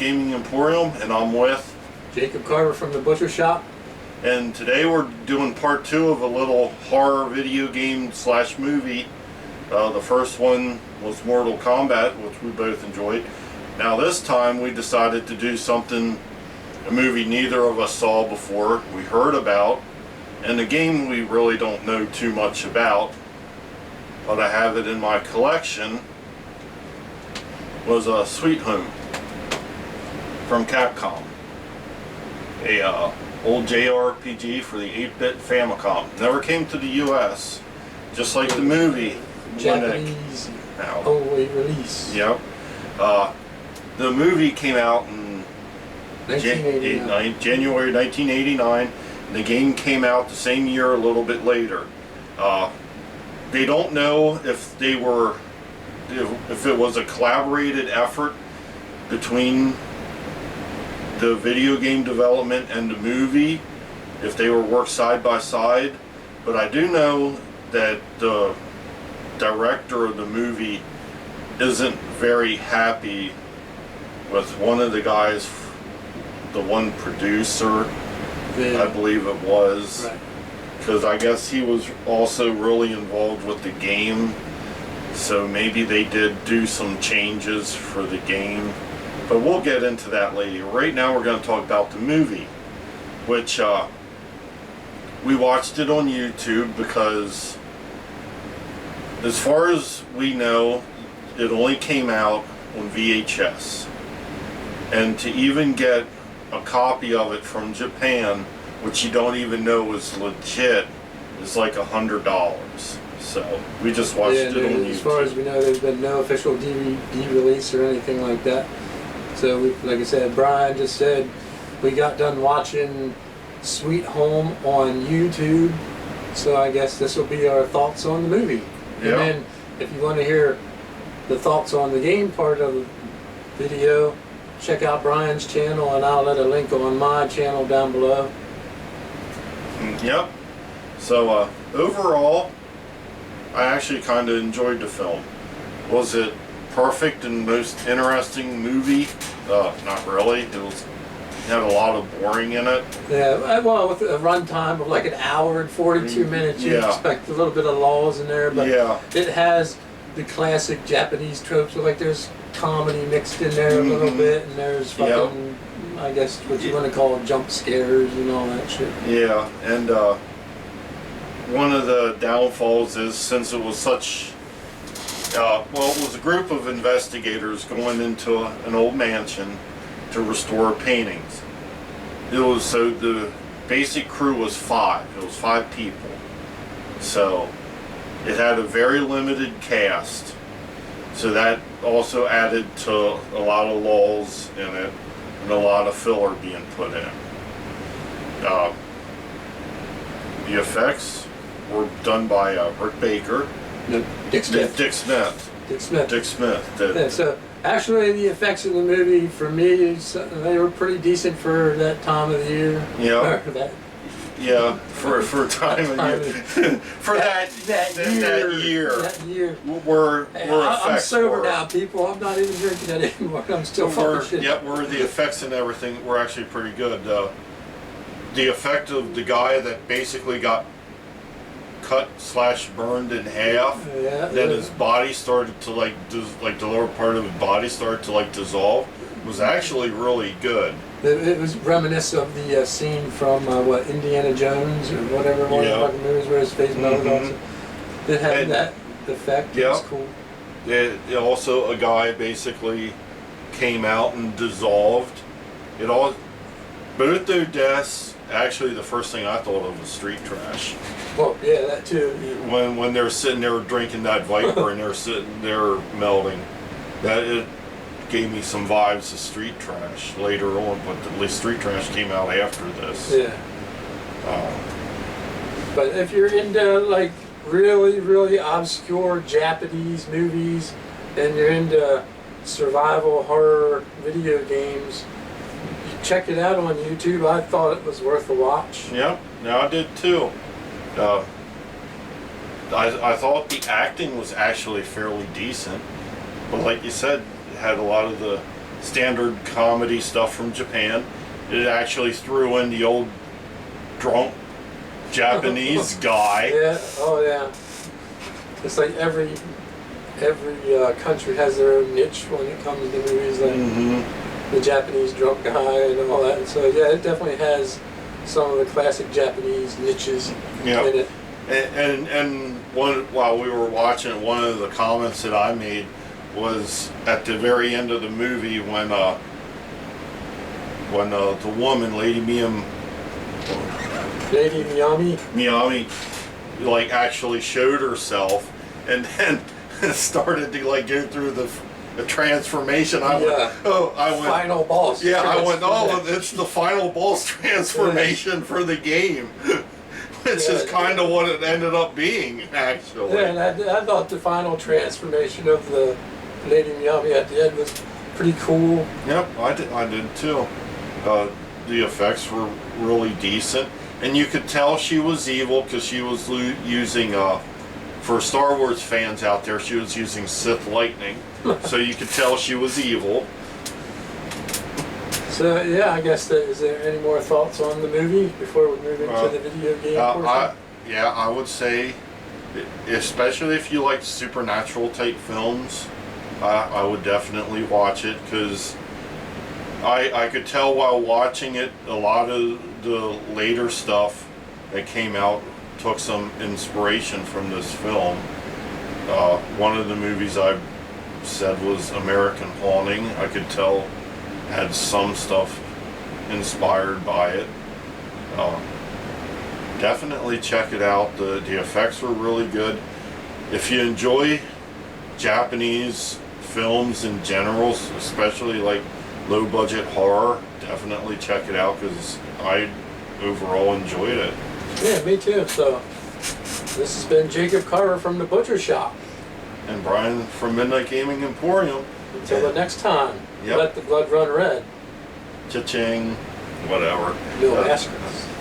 Gaming Emporium, and I'm with Jacob Carver from the Butcher Shop. And today we're doing part 2 of a little horror video game / movie. The first one was Mortal Kombat, which we both enjoyed. Now this time we decided to do a movie neither of us saw before, we heard about, and the game we really don't know too much about, but I have it in my collection, was Sweet Home from Capcom. A old JRPG for the 8-bit Famicom. Never came to the US, just like the movie. Japanese only release. Yep. The movie came out in 1989. January 1989. And the game came out the same year, a little bit later. They don't know if they were, if it was a collaborated effort between the video game development and the movie, if they were worked side by side, but I do know that the director of the movie isn't very happy with one of the guys, the one producer, I believe it was, because I guess he was also really involved with the game, so maybe they did do some changes for the game. But we'll get into that later. Right now we're going to talk about the movie, which we watched it on YouTube because, as far as we know, it only came out on VHS. And to even get a copy of it from Japan, which you don't even know is legit, is like $100. So we just watched it on YouTube. As far as we know, there's been no official DVD release or anything like that. So, like I said, Brian just said we got done watching Sweet Home on YouTube. So I guess this will be our thoughts on the movie. And then if you want to hear the thoughts on the game part of the video, check out Brian's channel, and I'll let a link on my channel down below. Yep. So overall, I actually kind of enjoyed the film. Was it perfect and most interesting movie? Not really. It had a lot of boring in it. Yeah, well, with a runtime of like an hour and 42 minutes, you expect a little bit of laws in there, but it has the classic Japanese tropes, like there's comedy mixed in there a little bit, and there's fucking, I guess what you want to call jump scares and all that shit. Yeah, and one of the downfalls is, since it was such, well, it was a group of investigators going into an old mansion to restore paintings. It was, so the basic crew was 5. It was 5 people. So it had a very limited cast. So that also added to a lot of lulls in it and a lot of filler being put in. The effects were done by Rick Baker. No, Dick Smith. Dick Smith. Yeah, so actually the effects in the movie, for me, they were pretty decent for that time of the year. Yeah. For time of year. For that year. We're I'm sober now, people. I'm not even drinking that anymore. I'm still fucking shit. Yep, where the effects and everything were actually pretty good. The effect of the guy that basically got cut / burned in half, then his body started to like the lower part of his body started to dissolve, was actually really good. It was reminiscent of the scene from what, Indiana Jones or whatever one of the fucking movies where his face melted off. It had that effect. It was cool. It also, a guy basically came out and dissolved. It all, both their deaths. Actually, the first thing I thought of was street trash. Well, yeah, that too. When they're sitting there drinking that Viper and they're sitting there melting, that it gave me some vibes of street trash later on. But at least street trash came out after this. Yeah. But if you're into like really, really obscure Japanese movies and you're into survival horror video games, check it out on YouTube. I thought it was worth a watch. Yep, yeah, I did too. I thought the acting was actually fairly decent, but like you said, it had a lot of the standard comedy stuff from Japan. It actually threw in the old drunk Japanese guy. Yeah. Oh yeah. It's like every country has their own niche when it comes to movies, like the Japanese drunk guy and all that. So yeah, it definitely has some of the classic Japanese niches in it. And while we were watching it, one of the comments that I made was at the very end of the movie when the woman, Lady Miyami, like actually showed herself, and then started to like go through the transformation. I went, final boss. Yeah, I went, oh, it's the final boss transformation for the game. Which is kind of what it ended up being, actually. Yeah, and I thought the final transformation of the Lady Miyami at the end was pretty cool. Yep, I did too. The effects were really decent, and you could tell she was evil because she was using, for Star Wars fans out there, she was using Sith lightning, so you could tell she was evil. So yeah, I guess is there any more thoughts on the movie before we move into the video game portion? I would say, especially if you like supernatural type films, I would definitely watch it, because I could tell while watching it, a lot of the later stuff that came out took some inspiration from this film. One of the movies I said was American Haunting. I could tell had some stuff inspired by it. Definitely check it out. The effects were really good. If you enjoy Japanese films in general, especially like low budget horror, definitely check it out, because I overall enjoyed it. Yeah, me too. So this has been Jacob Carver from the Butcher Shop. And Brian from Midnight Gaming Emporium. Until the next time, let the blood run red. Cha-ching, whatever. No massacres.